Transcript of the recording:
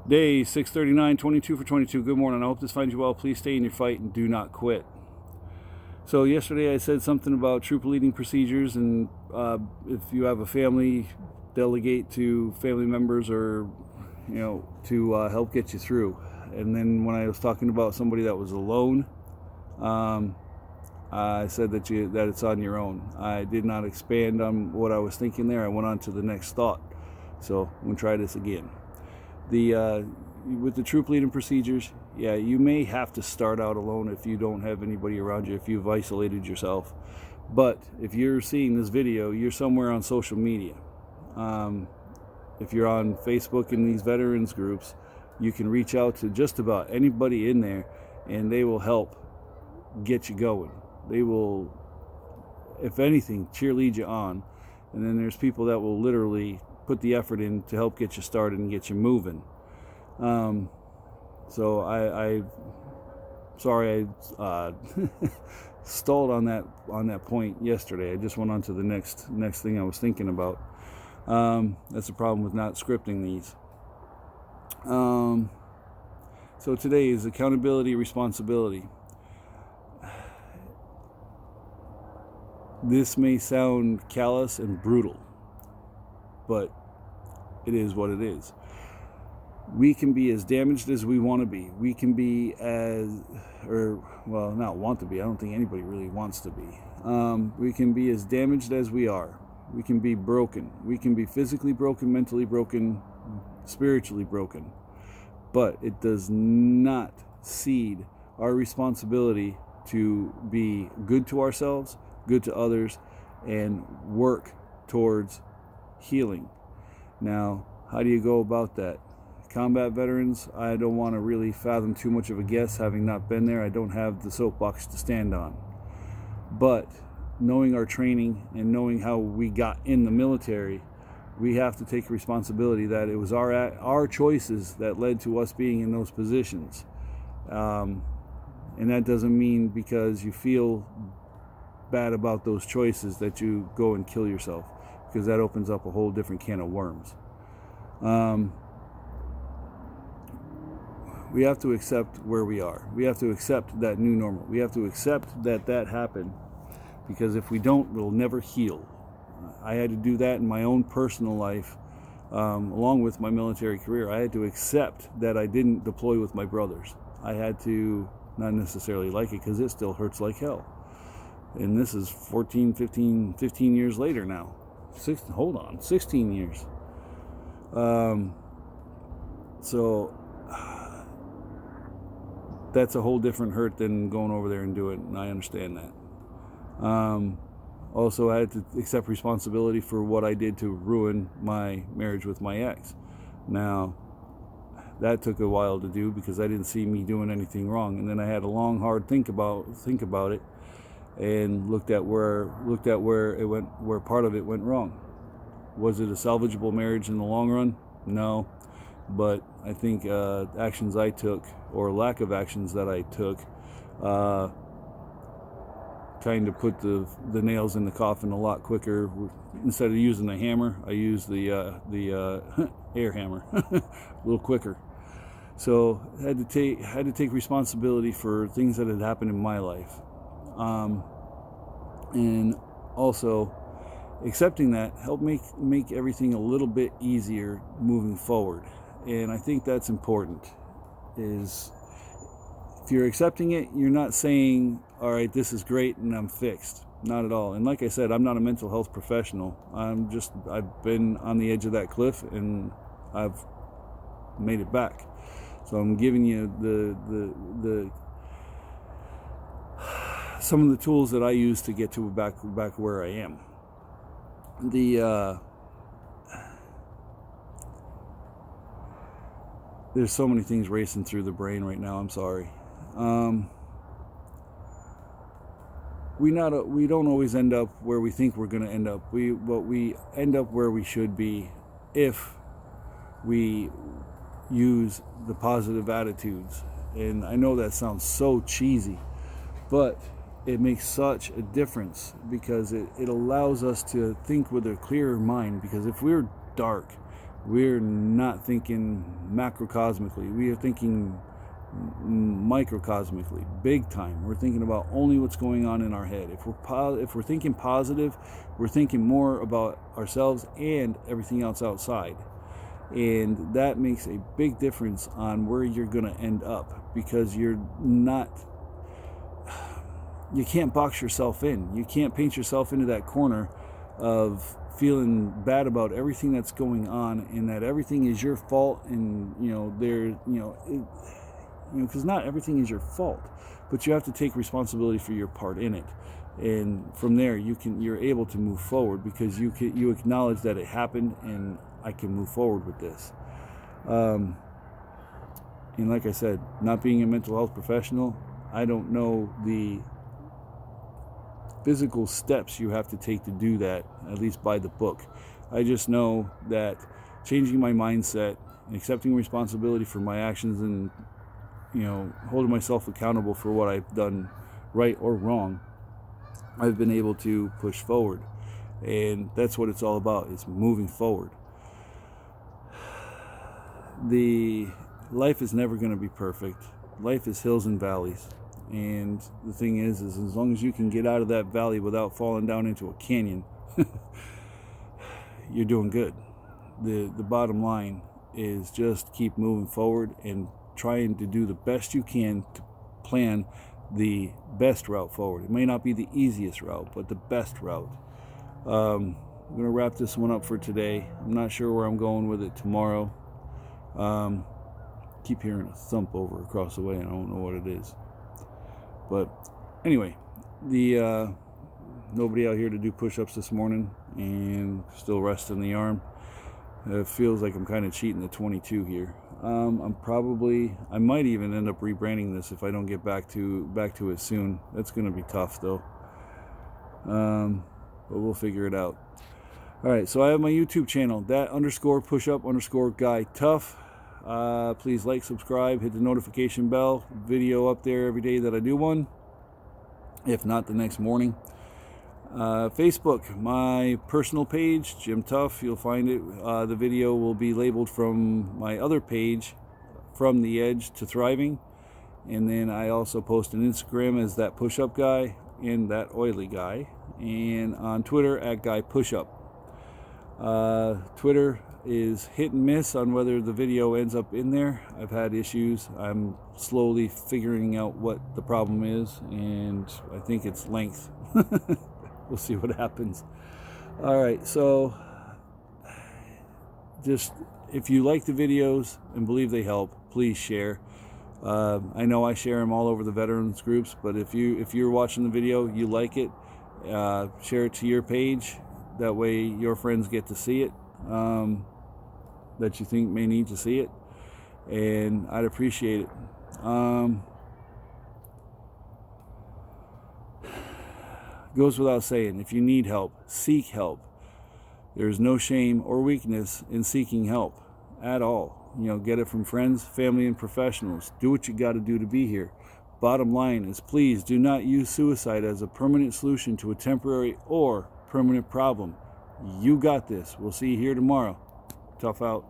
Day 639, 22 for 22. Good morning. I hope this finds you well. Please stay in your fight and do not quit. So yesterday I said something about troop leading procedures, and if you have a family, delegate to family members or to help get you through. And then when I was talking about somebody that was alone, I said that it's on your own. I did not expand on what I was thinking there. I went on to the next thought. So I'm gonna try this again. With the troop leading procedures, yeah, you may have to start out alone if you don't have anybody around you, if you've isolated yourself. But if you're seeing this video, you're somewhere on social media. If you're on Facebook in these veterans groups, you can reach out to just about anybody in there, and they will help get you going. They will, if anything, cheerlead you on. And then there's people that will literally put the effort in to help get you started and get you moving. So I sorry I stalled on that point yesterday. I just went on to the next thing I was thinking about. That's the problem with not scripting these. So today is accountability, responsibility. This may sound callous and brutal, but it is what it is. We can be as damaged as we want to be. We can be not want to be. I don't think anybody really wants to be. We can be as damaged as we are. We can be broken. We can be physically broken, mentally broken, spiritually broken. But it does not cede our responsibility to be good to ourselves, good to others, and work towards healing. Now, how do you go about that? Combat veterans, I don't want to really fathom too much of a guess, having not been there. I don't have the soapbox to stand on. But knowing our training and knowing how we got in the military, we have to take responsibility that it was our choices that led to us being in those positions. And that doesn't mean because you feel bad about those choices that you go and kill yourself, because that opens up a whole different can of worms. We have to accept where we are. We have to accept that new normal. We have to accept that happened, because if we don't, we'll never heal. I had to do that in my own personal life, along with my military career. I had to accept that I didn't deploy with my brothers. I had to not necessarily like it, because it still hurts like hell. And this is 15 years later now. 16 years. So that's a whole different hurt than going over there and do it, and I understand that. Also, I had to accept responsibility for what I did to ruin my marriage with my ex. Now, that took a while to do, because I didn't see me doing anything wrong, and then I had a long, hard think about it, and looked at where it went, where part of it went wrong. Was it a salvageable marriage in the long run? No. But I think actions I took, or lack of actions that I took, kind of put the nails in the coffin a lot quicker. Instead of using the hammer, I used the air hammer, a little quicker. So I had to take responsibility for things that had happened in my life, and also accepting that helped make everything a little bit easier moving forward. And I think that's important, is if you're accepting it, you're not saying, all right, this is great and I'm fixed. Not at all. And like I said, I'm not a mental health professional. I've been on the edge of that cliff, and I've made it back. So I'm giving you the some of the tools that I use to get to back where I am. There's so many things racing through the brain right now. I'm sorry. We don't always end up where we think we're going to end up. We end up where we should be if we use the positive attitudes. And I know that sounds so cheesy, but it makes such a difference, because it allows us to think with a clearer mind. Because if we're dark, We're not thinking macrocosmically. We are thinking microcosmically, big time. We're thinking about only what's going on in our head. If we're thinking positive, we're thinking more about ourselves and everything else outside. And that makes a big difference on where you're going to end up, because you can't box yourself in. You can't paint yourself into that corner of feeling bad about everything that's going on and that everything is your fault. And because not everything is your fault, but you have to take responsibility for your part in it. And from there, you're able to move forward, because you acknowledge that it happened and I can move forward with this. And like I said, not being a mental health professional, I don't know the physical steps you have to take to do that, at least by the book. I just know that changing my mindset and accepting responsibility for my actions, and holding myself accountable for what I've done right or wrong, I've been able to push forward. And that's what it's all about, is moving forward. The life is never going to be perfect. Life is hills and valleys. And the thing is as long as you can get out of that valley without falling down into a canyon, you're doing good. The bottom line is just keep moving forward and trying to do the best you can to plan the best route forward. It may not be the easiest route, but the best route. I'm going to wrap this one up for today. I'm not sure where I'm going with it tomorrow. Keep hearing a thump over across the way, and I don't know what it is. But anyway, nobody out here to do push-ups this morning, and still resting the arm. It feels like I'm kind of cheating the 22 here. I might even end up rebranding this if I don't get back to it soon. That's going to be tough though. But we'll figure it out. All right, so I have my YouTube channel, that_pushup_guy_tough. Please like, subscribe, hit the notification bell. Video up there every day that I do one, if not the next morning. Facebook, my personal page, Jim Tough, you'll find it. The video will be labeled from my other page, From the Edge to Thriving. And then I also post on Instagram as That Push-Up Guy and That Oily Guy. And on Twitter at Guy Pushup. Twitter is hit and miss on whether the video ends up in there. I've had issues. I'm slowly figuring out what the problem is, and I think it's length. We'll see what happens. All right, so just if you like the videos and believe they help, please share. I know I share them all over the veterans groups, but if you're watching the video, you like it, share it to your page. That way your friends get to see it, that you think may need to see it, and I'd appreciate it. Goes without saying, if you need help, seek help. There's no shame or weakness in seeking help at all. Get it from friends, family, and professionals. Do what you got to do to be here. Bottom line is, please do not use suicide as a permanent solution to a temporary or permanent problem. You got this. We'll see you here tomorrow. Tough out.